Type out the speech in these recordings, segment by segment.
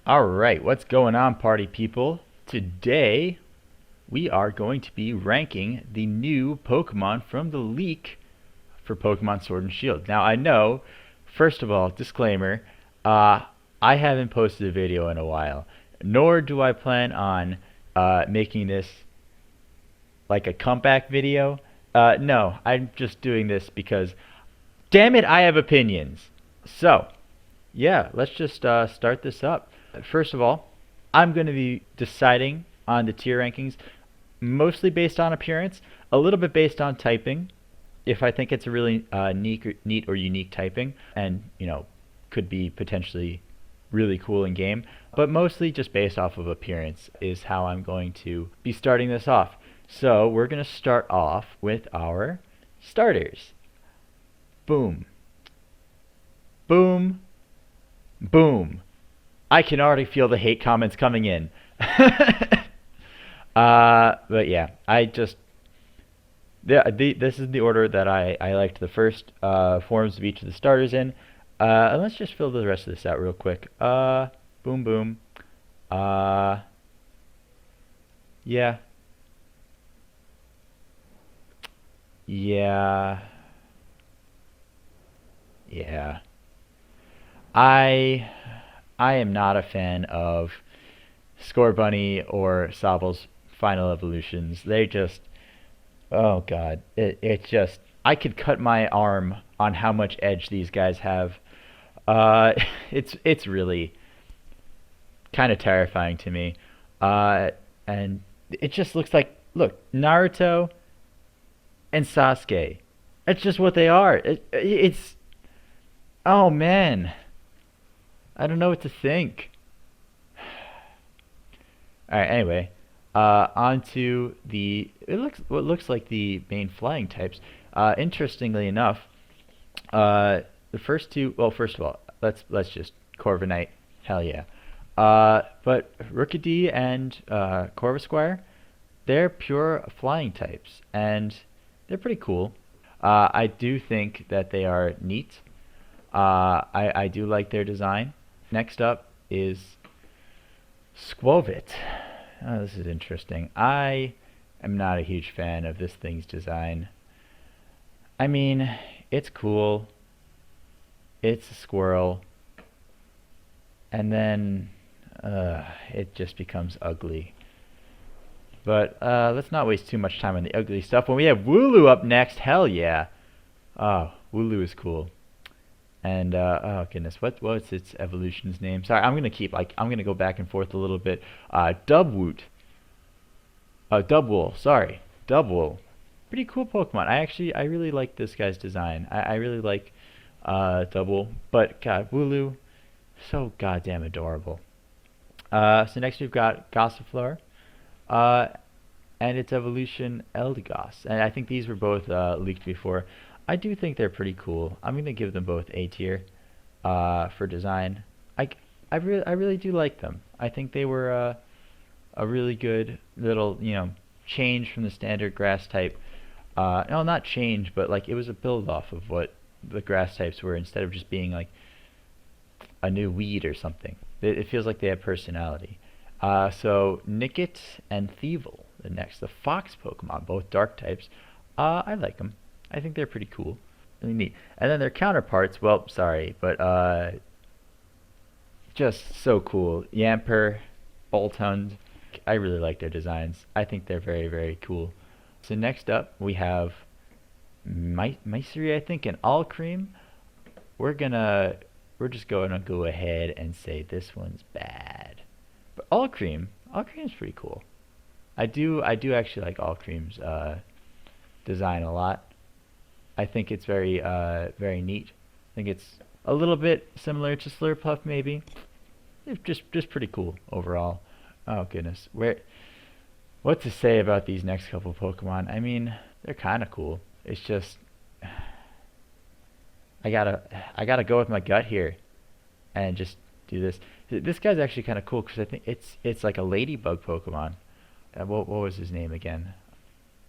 Alright, what's going on, party people? Today, we are going to be ranking the new Pokemon from the leak for Pokemon Sword and Shield. Now, I know, first of all, disclaimer, uh, I haven't posted a video in a while, nor do I plan on making this like a comeback video. No, I'm just doing this because, damn it, I have opinions. So, yeah, let's just start this up. First of all, I'm going to be deciding on the tier rankings mostly based on appearance, a little bit based on typing. If I think it's a really neat or unique typing, and could be potentially really cool in game, but mostly just based off of appearance is how I'm going to be starting this off. So we're going to start off with our starters. Boom. Boom. Boom. I can already feel the hate comments coming in. But yeah, this is the order that I liked the first forms of each of the starters in. And let's just fill the rest of this out real quick. Boom boom. Yeah. Yeah. Yeah. I I am not a fan of Scorbunny or Sobble's final evolutions. They just, oh god, it just, I could cut my arm on how much edge these guys have. Uh, it's really kind of terrifying to me. And it just looks like, look, Naruto and Sasuke. That's just what they are. It's, oh man, I don't know what to think. All right. Anyway, on to the what looks like the main flying types. Interestingly enough, the first two. Well, first of all, let's just Corviknight. Hell yeah. But Rookidee and Corvisquire, they're pure flying types, and they're pretty cool. I do think that they are neat. I do like their design. Next up is Squovit. Oh, this is interesting. I am not a huge fan of this thing's design. I mean, it's cool. It's a squirrel. And then it just becomes ugly. But let's not waste too much time on the ugly stuff. When we have Wooloo up next, hell yeah. Oh, Wooloo is cool. And oh goodness, what's its evolution's name? Sorry, I'm gonna go back and forth a little bit. Dubwoot. Dubwool. Sorry, Dubwool. Pretty cool Pokemon. I really like this guy's design. I really like Dubwool. But God, Wooloo, so goddamn adorable. So next we've got Gossifleur, uh, and its evolution Eldegoss. And I think these were both leaked before. I do think they're pretty cool. I'm gonna give them both A tier for design. I, I really do like them. I think they were a really good little change from the standard grass type. No, not change, but like it was a build off of what the grass types were instead of just being like a new weed or something. It feels like they have personality. So Nickit and Thievul, the fox Pokemon, both dark types. I like them. I think they're pretty cool, really neat. And then their counterparts, well, sorry, but just so cool. Yamper, Boltund, I really like their designs. I think they're very, very cool. So next up, we have Mystery, I think, and All Cream. We're just going to go ahead and say this one's bad. But All Cream's pretty cool. I do actually like All Cream's design a lot. I think it's very neat. I think it's a little bit similar to Slurpuff, maybe. It's just pretty cool overall. Oh goodness, what to say about these next couple Pokemon? I mean, they're kind of cool. It's just I gotta go with my gut here and just do this. This guy's actually kind of cool because I think it's like a ladybug Pokemon. What was his name again?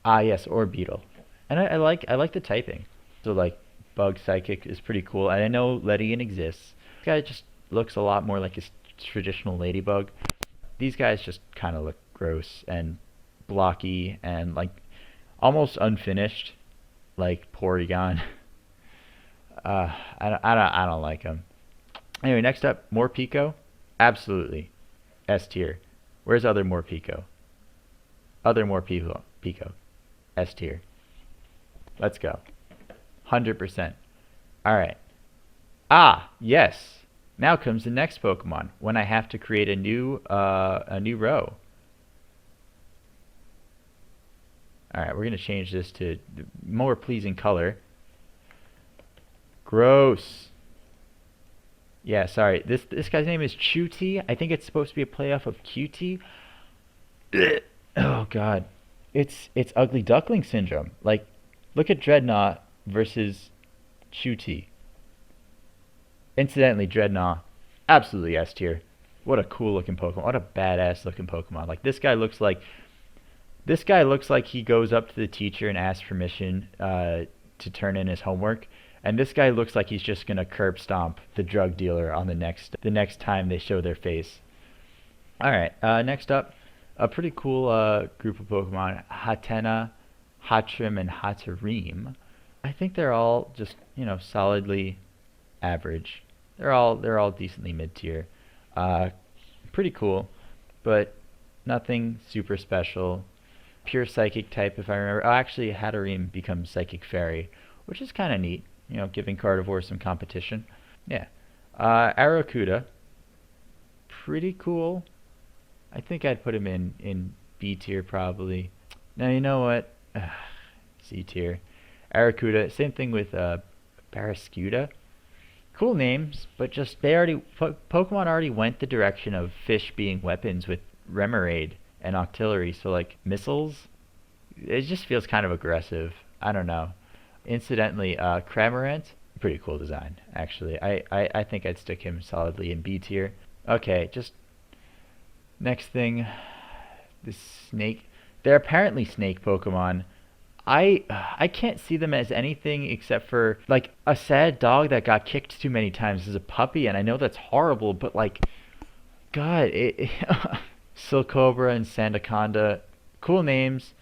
Ah, yes, Orbeetle. And I like the typing. So like Bug Psychic is pretty cool. And I know Ledian exists. This guy just looks a lot more like his traditional ladybug. These guys just kind of look gross and blocky and like almost unfinished, like Porygon. I don't like them. Anyway, next up, Morpeko. Absolutely, S tier. Where's other Morpeko? Other Morpeko. S tier. Let's go. 100%. All right. Ah, yes. Now comes the next Pokemon when I have to create a new row. All right, we're gonna change this to more pleasing color. Gross. Yeah, sorry. This guy's name is Chuti. I think it's supposed to be a play off of Cutie. Oh God, it's ugly duckling syndrome. Like, look at Dreadnought versus Chuti. Incidentally, Dreadnought, absolutely S tier. What a cool looking Pokemon. What a badass looking Pokemon. Like this guy looks like he goes up to the teacher and asks permission to turn in his homework. And this guy looks like he's just gonna curb stomp the drug dealer on the next time they show their face. All right. Next up, a pretty cool group of Pokemon: Hatena, Hatrim, and Hatterene. I think they're all just solidly average. They're all decently mid tier. Pretty cool, but nothing super special. Pure Psychic type, if I remember. Oh, actually, Hatterene becomes Psychic Fairy, which is kind of neat. Giving Carnivore some competition. Yeah. Aracuda, pretty cool. I think I'd put him in B tier probably. Now you know what? C tier. Aracuda. Same thing with Barraskewda. Cool names, but just Pokemon already went the direction of fish being weapons with Remoraid and Octillery. So like missiles, it just feels kind of aggressive. I don't know. Incidentally, Cramorant, pretty cool design actually. I think I'd stick him solidly in B tier. Okay, just next thing, this snake. They're apparently snake Pokemon. I can't see them as anything except for like a sad dog that got kicked too many times as a puppy, and I know that's horrible, but like, God, Silcobra and Sandaconda, cool names,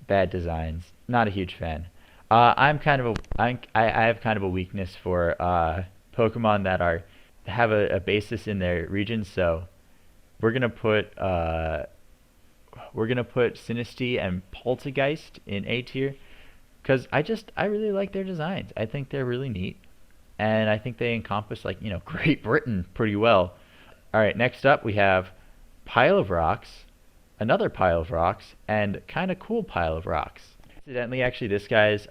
bad designs. Not a huge fan. I have kind of a weakness for Pokemon that have a basis in their region, so we're gonna put Sinistea and Poltergeist in A tier because I really like their designs. I think they're really neat, and I think they encompass like Great Britain pretty well. All right, next up we have Pile of Rocks, another Pile of Rocks, and kind of cool Pile of Rocks. Incidentally, actually, this guy's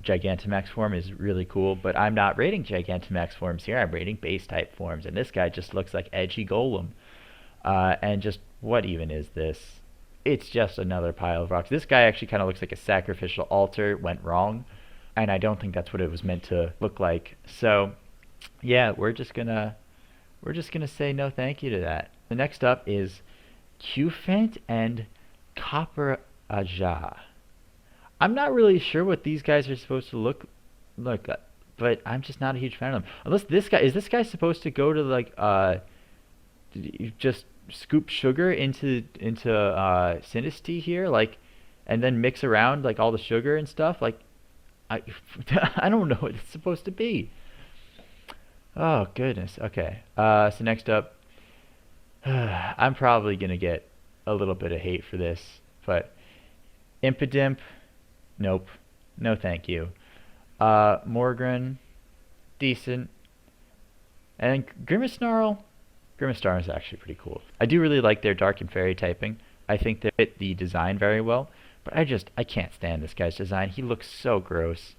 Gigantamax form is really cool, but I'm not rating Gigantamax forms here. I'm rating base type forms, and this guy just looks like edgy Golem. And just what even is this? It's just another Pile of Rocks. This guy actually kind of looks like a sacrificial altar went wrong, and I don't think that's what it was meant to look like. So, yeah, we're just gonna say no thank you to that. The next up is Cufant and Copper Aja. I'm not really sure what these guys are supposed to look like, but I'm just not a huge fan of them. Unless this guy supposed to go to like just scoop sugar into Sinistea here, like, and then mix around like all the sugar and stuff. Like, I I don't know what it's supposed to be. Oh goodness. Okay. So next up, I'm probably gonna get a little bit of hate for this, but Impidimp, nope, no thank you. Morgan, decent, and Grimmsnarl. Grimmsnarl is actually pretty cool. I do really like their Dark and Fairy typing. I think they fit the design very well, but I can't stand this guy's design. He looks so gross,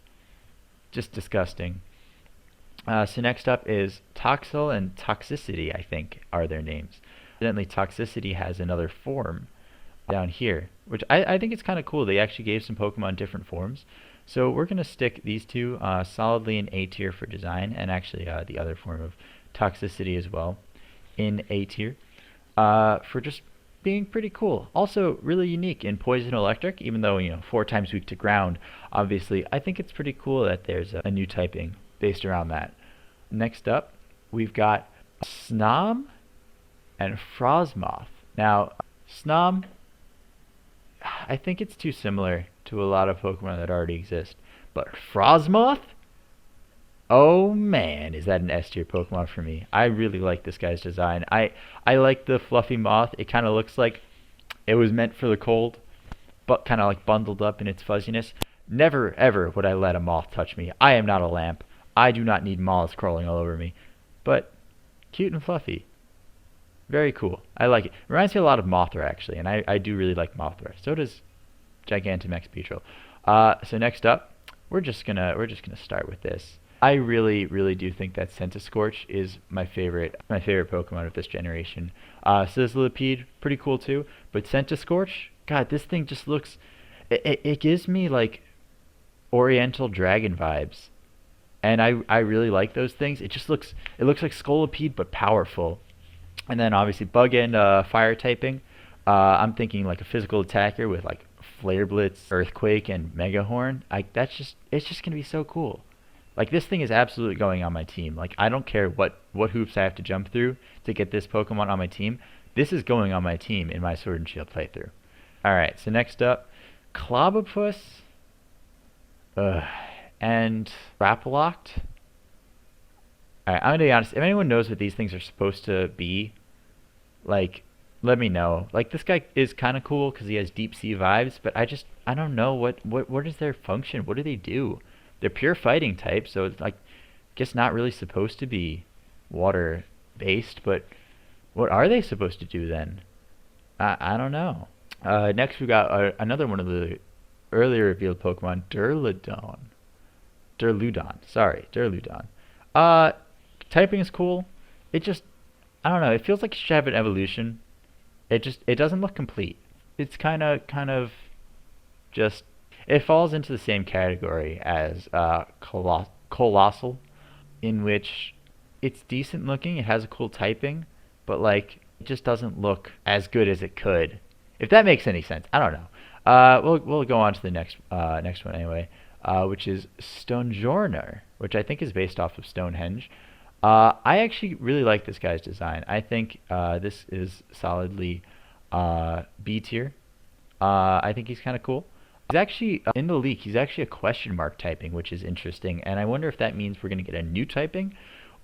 just disgusting. So next up is Toxel and Toxicity, I think, are their names. Evidently, Toxicity has another form down here, which I think it's kind of cool. They actually gave some Pokemon different forms. So we're going to stick these two solidly in A tier for design, and actually the other form of Toxicity as well in A tier for just being pretty cool. Also really unique in Poison Electric, even though 4 times weak to ground. Obviously, I think it's pretty cool that there's a new typing based around that. Next up, we've got Snom and Frosmoth. Now, Snom, I think it's too similar to a lot of Pokemon that already exist. But Frosmoth? Oh man, is that an S tier Pokemon for me? I really like this guy's design. I like the fluffy moth. It kind of looks like it was meant for the cold, but kind of like bundled up in its fuzziness. Never ever would I let a moth touch me. I am not a lamp. I do not need moths crawling all over me. But cute and fluffy. Very cool. I like it. Reminds me a lot of Mothra actually, and I do really like Mothra. So does Gigantamax Beetle. So next up, we're just gonna start with this. I really do think that Scorch is my favorite Pokemon of this generation. Sizzlipede, pretty cool too, but Scorch, God, this thing just looks. It gives me like Oriental Dragon vibes, and I really like those things. It looks like Scolipede but powerful. And then obviously bug and fire typing. I'm thinking like a physical attacker with like Flare Blitz, Earthquake, and Mega Horn. It's just gonna be so cool. Like this thing is absolutely going on my team. Like I don't care what hoops I have to jump through to get this Pokemon on my team. This is going on my team in my Sword and Shield playthrough. All right, so next up, Clobopus, and Rapalocked. Alright, I'm gonna be honest. If anyone knows what these things are supposed to be, like, let me know. Like, this guy is kind of cool because he has deep sea vibes, but I don't know what is their function. What do they do? They're pure fighting type, so it's like, guess not really supposed to be water based. But what are they supposed to do then? I don't know. Next we got another one of the earlier revealed Pokemon, Durludon. Durludon. Sorry, Durludon. Uh, Typing is cool. It just, I don't know. It feels like it should have an evolution. It doesn't look complete. It's kind of just, it falls into the same category as Colossal, in which it's decent looking. It has a cool typing, but like it just doesn't look as good as it could. If that makes any sense, I don't know. We'll go on to the next one anyway, which is Stonjourner, which I think is based off of Stonehenge. I actually really like this guy's design. I think this is solidly B tier. I think he's kind of cool. He's actually in the leak. He's actually a question mark typing, which is interesting. And I wonder if that means we're going to get a new typing,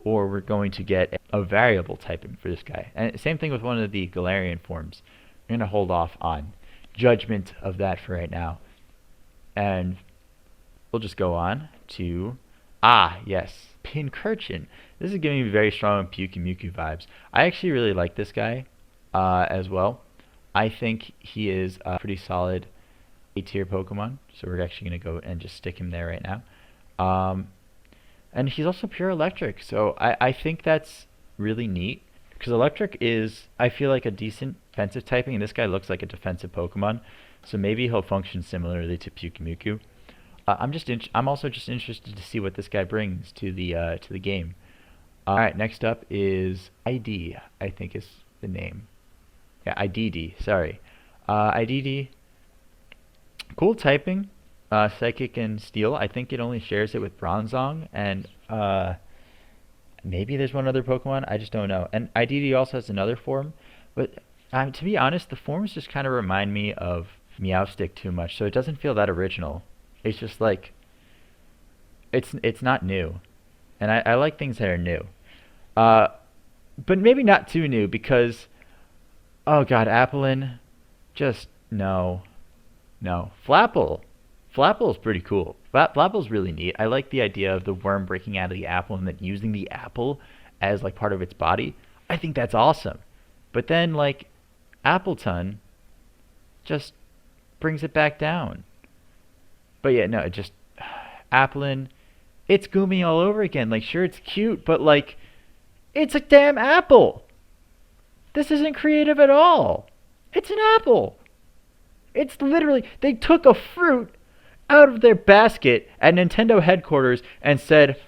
or we're going to get a variable typing for this guy. And same thing with one of the Galarian forms. I'm going to hold off on judgment of that for right now, and we'll just go on to yes, Pincurchin. This is giving me very strong Pyukumuku vibes. I actually really like this guy as well. I think he is a pretty solid A-tier Pokemon, so we're actually going to go and just stick him there right now. And he's also pure electric, so I think that's really neat. Because electric is, I feel like, a decent defensive typing, and this guy looks like a defensive Pokemon, so maybe he'll function similarly to Pyukumuku. I'm also just interested to see what this guy brings to the game. All right, next up is ID. I think is the name. Yeah, IDD. Sorry, IDD. Cool typing, Psychic and Steel. I think it only shares it with Bronzong, and maybe there's one other Pokemon. I just don't know. And IDD also has another form, but to be honest, the forms just kind of remind me of Meowstic too much, so it doesn't feel that original. It's just like it's not new, and I like things that are new, but maybe not too new because oh god, Applin, just no. Flapple. Flapple's pretty cool. Flapple's really neat. I like the idea of the worm breaking out of the apple and then using the apple as like part of its body. I think that's awesome. But then like Appleton just brings it back down. But yeah, no, it just Applin, it's Goomy all over again. Like sure it's cute, but like it's a damn apple. This isn't creative at all. It's an apple. It's literally, they took a fruit out of their basket at Nintendo headquarters and said,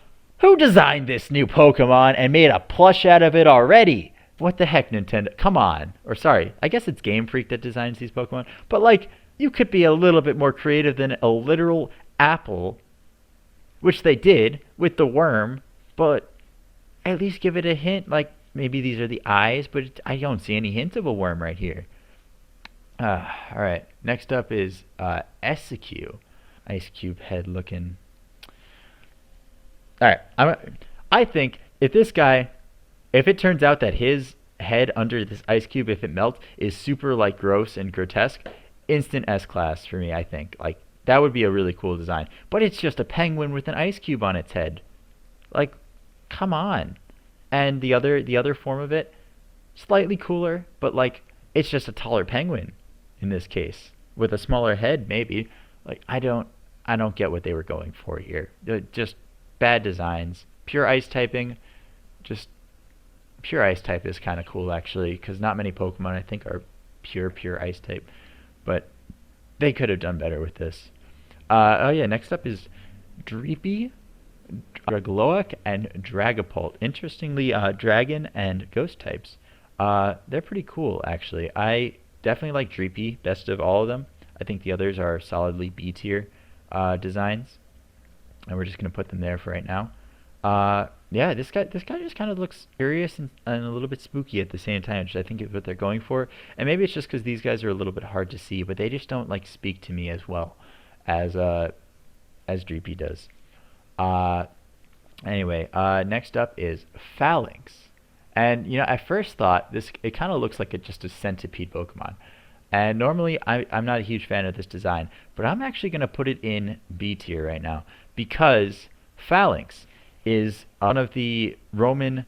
who designed this new Pokemon and made a plush out of it already? What the heck, Nintendo? Come on. Or sorry, I guess it's Game Freak that designs these Pokemon. But like, you could be a little bit more creative than a literal apple, which they did with the worm, but at least give it a hint. Like, maybe these are the eyes, but I don't see any hint of a worm right here. All right. Next up is SQ, ice cube head looking. All right. I think if this guy, if it turns out that his head under this ice cube, if it melts, is super like gross and grotesque, instant S class for me. I think like that would be a really cool design. But it's just a penguin with an ice cube on its head. Like, come on. And the other form of it, slightly cooler, but like it's just a taller penguin in this case with a smaller head maybe. Like I don't get what they were going for here. Just bad designs. Pure ice typing, just pure ice type is kind of cool actually because not many Pokemon I think are pure ice type, but they could have done better with this. Oh yeah, next up is Dreepy, Dragloak, and Dragapult. Interestingly, dragon and ghost types. They're pretty cool, actually. I definitely like Dreepy best of all of them. I think the others are solidly B tier designs, and we're just gonna put them there for right now. Yeah, this guy just kind of looks curious and a little bit spooky at the same time, which I think is what they're going for. And maybe it's just because these guys are a little bit hard to see, but they just don't like speak to me as well as Dreepy does. Uh, Anyway, next up is Phalanx. And you know, I first thought this it kind of looks like just a centipede Pokemon. And normally I'm not a huge fan of this design, but I'm actually going to put it in B tier right now because Phalanx is one of the Roman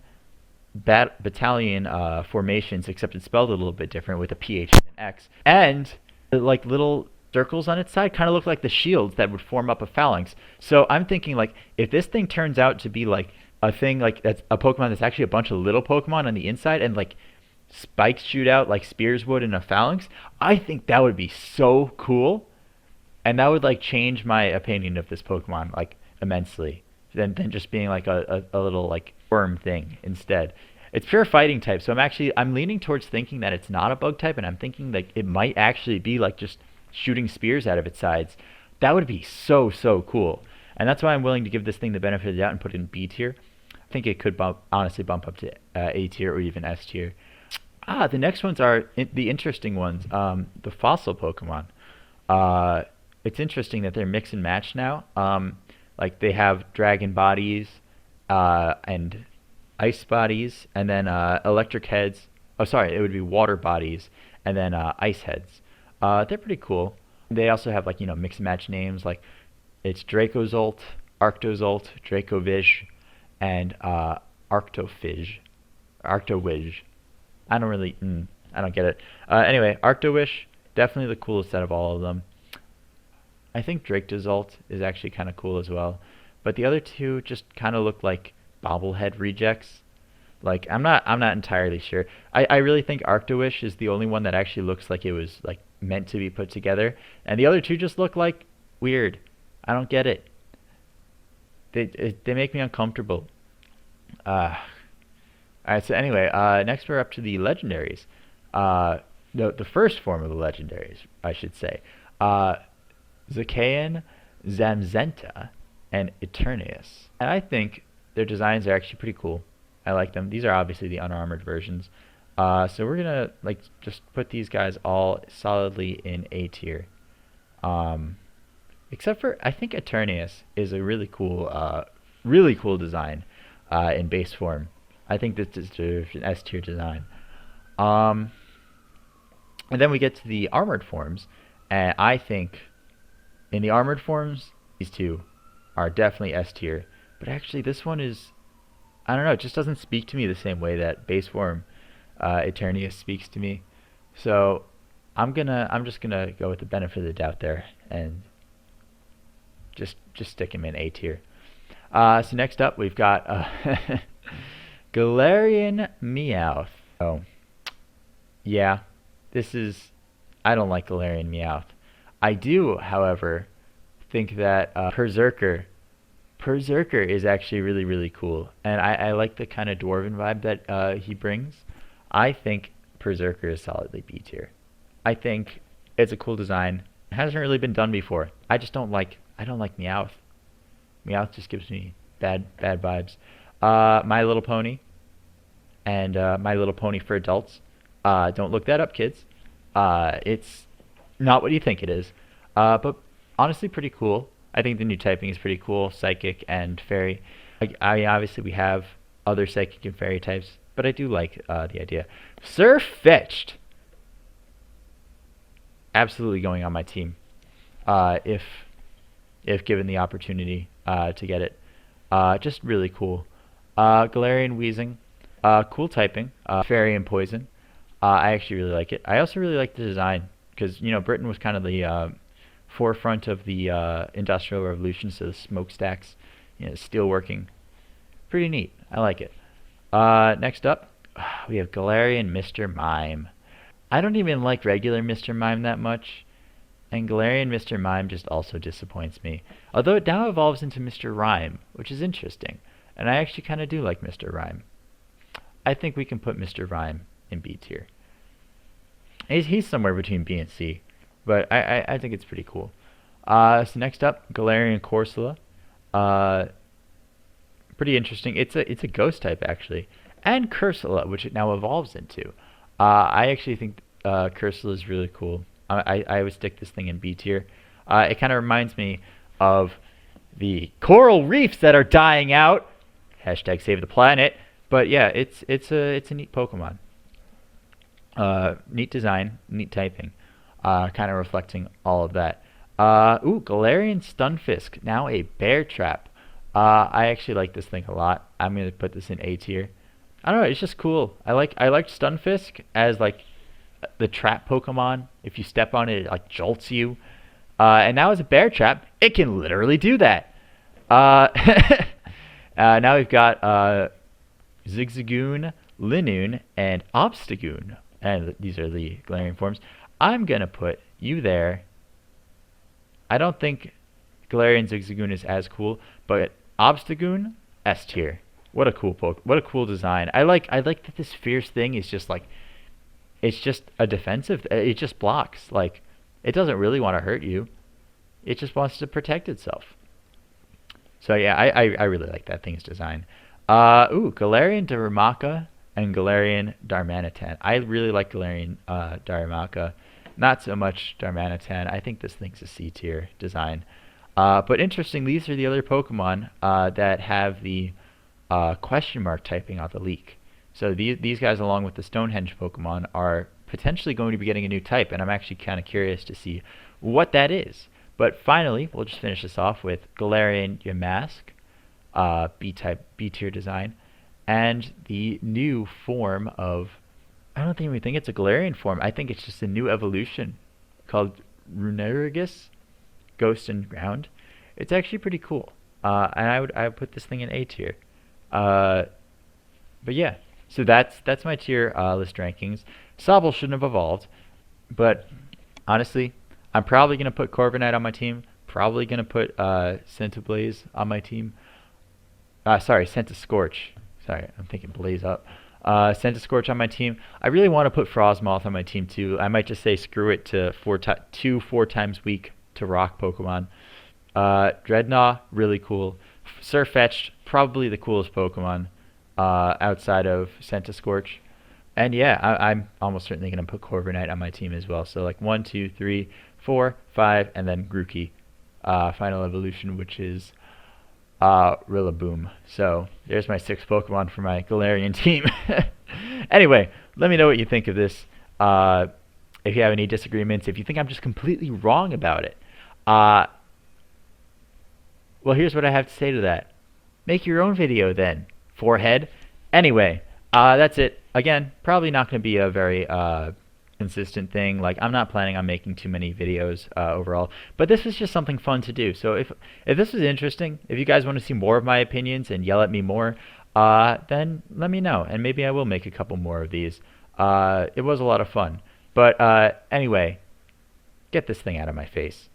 battalion formations, except it's spelled a little bit different with a PH and an X. And like little circles on its side kind of look like the shields that would form up a phalanx. So I'm thinking like if this thing turns out to be like a thing like that's a Pokemon that's actually a bunch of little Pokemon on the inside and like spikes shoot out like spears would in a phalanx, I think that would be so cool. And that would like change my opinion of this Pokemon like immensely. Than just being like a little like worm thing instead. It's pure fighting type, so I'm leaning towards thinking that it's not a bug type, and I'm thinking like it might actually be like just shooting spears out of its sides. That would be so cool, and that's why I'm willing to give this thing the benefit of the doubt and put it in B tier. I think it could honestly bump up to A tier or even S tier. The next ones are the interesting ones. The fossil Pokemon. It's interesting that they're mix and match now. Like they have dragon bodies and ice bodies, and then electric heads. Oh, sorry, it would be water bodies, and then ice heads. They're pretty cool. They also have like mix and match names. Like it's Dracozolt, Arctozolt, Dracovish, and Arctofige, Arctowish. I don't get it. Anyway, Arctowish, definitely the coolest out of all of them. I think Dracozolt is actually kind of cool as well, but the other two just kind of look like bobblehead rejects. Like I'm not entirely sure. I really think Arctowish is the only one that actually looks like it was like meant to be put together, and the other two just look like weird. I don't get it. They make me uncomfortable. All right. So anyway, next we're up to the legendaries. The first form of the legendaries, I should say. Zacian, Zamzenta, and Eternius. And I think their designs are actually pretty cool. I like them. These are obviously the unarmored versions. So we're gonna like just put these guys all solidly in A tier. Except for I think Eternius is a really cool design in base form. I think this is an S tier design. And then we get to the armored forms, and I think in the armored forms, these two are definitely S tier. But actually, this one is, I don't know, it just doesn't speak to me the same way that base form Eternius speaks to me. So I'm just gonna go with the benefit of the doubt there and just stick him in A tier. So next up, we've got Galarian Meowth. Oh, yeah, I don't like Galarian Meowth. I do, however, think that Berserker is actually really cool, and I like the kind of dwarven vibe that he brings. I think Berserker is solidly B tier. I think it's a cool design. It hasn't really been done before. I don't like Meowth. Meowth just gives me bad vibes. My Little Pony. and My Little Pony for adults. Don't look that up, kids. It's not what you think it is. But honestly, pretty cool. I think the new typing is pretty cool. Psychic and fairy. Obviously we have other psychic and fairy types, but I do like the idea. Sir Fetched, absolutely going on my team. If given the opportunity to get it, just really cool. Galarian Wheezing, cool typing. Fairy and Poison. I actually really like it. I also really like the design because Britain was kind of the forefront of the Industrial Revolution, so the smokestacks, steelworking, pretty neat. I like it. Next up, we have Galarian Mr. Mime. I don't even like regular Mr. Mime that much, and Galarian Mr. Mime just also disappoints me. Although it now evolves into Mr. Rhyme, which is interesting, and I actually kind of do like Mr. Rhyme. I think we can put Mr. Rhyme in B tier. He's somewhere between B and C, but I think it's pretty cool. So next up, Galarian Corsola. Pretty interesting. It's a ghost type actually, and Cursula, which it now evolves into. I actually think Cursula is really cool. I would stick this thing in B tier. It kind of reminds me of the coral reefs that are dying out. Hashtag save the planet. But yeah, it's a neat Pokemon. Neat design, neat typing, kind of reflecting all of that. Galarian Stunfisk, now a bear trap. I actually like this thing a lot. I'm gonna put this in A tier. I don't know, it's just cool. I like Stunfisk as like the trap Pokemon. If you step on it, it like jolts you. And now as a bear trap, it can literally do that. Now we've got Zigzagoon, Linoon, and Obstagoon. And these are the Galarian forms. I'm going to put you there. I don't think Galarian Zigzagoon is as cool, but Obstagoon, S tier. What a cool design. I like that this fierce thing is just like, it's just a defensive, it just blocks. Like, it doesn't really want to hurt you. It just wants to protect itself. So yeah, I really like that thing's design. Galarian Darumaka and Galarian Darmanitan. I really like Galarian Darumaka. Not so much Darmanitan. I think this thing's a C tier design. But interesting, these are the other Pokemon that have the question mark typing on the leak. So these guys, along with the Stonehenge Pokemon, are potentially going to be getting a new type, and I'm actually kind of curious to see what that is. But finally, we'll just finish this off with Galarian Yamask, B-type, B-tier design, and the new form of, I don't even think it's a Galarian form. I think it's just a new evolution called Runerigus, Ghost and Ground. It's actually pretty cool, and I would put this thing in A tier. But yeah, so that's my tier list rankings. Sobble shouldn't have evolved, but honestly, I'm probably gonna put Corviknight on my team. Probably gonna put Centiblaze on my team. Sorry, Centiskorch. Sorry, I'm thinking Blaze Up. Centiskorch on my team. I really want to put Frostmoth on my team too. I might just say screw it to 4 times weak to rock Pokemon. Dreadnought, really cool. Sirfetch'd, probably the coolest Pokemon outside of Centiskorch. And yeah, I'm almost certainly going to put Corviknight on my team as well. So like 1, 2, 3, 4, 5, and then Grookey, final evolution, which is Rillaboom. So there's my 6 Pokemon for my Galarian team. Anyway, let me know what you think of this. If you have any disagreements, if you think I'm just completely wrong about it. Well, here's what I have to say to that. Make your own video then, forehead. Anyway, that's it. Again, probably not going to be a very consistent thing. Like, I'm not planning on making too many videos overall, but this was just something fun to do. So if this was interesting, if you guys want to see more of my opinions and yell at me more, then let me know, and maybe I will make a couple more of these. It was a lot of fun. But anyway, get this thing out of my face.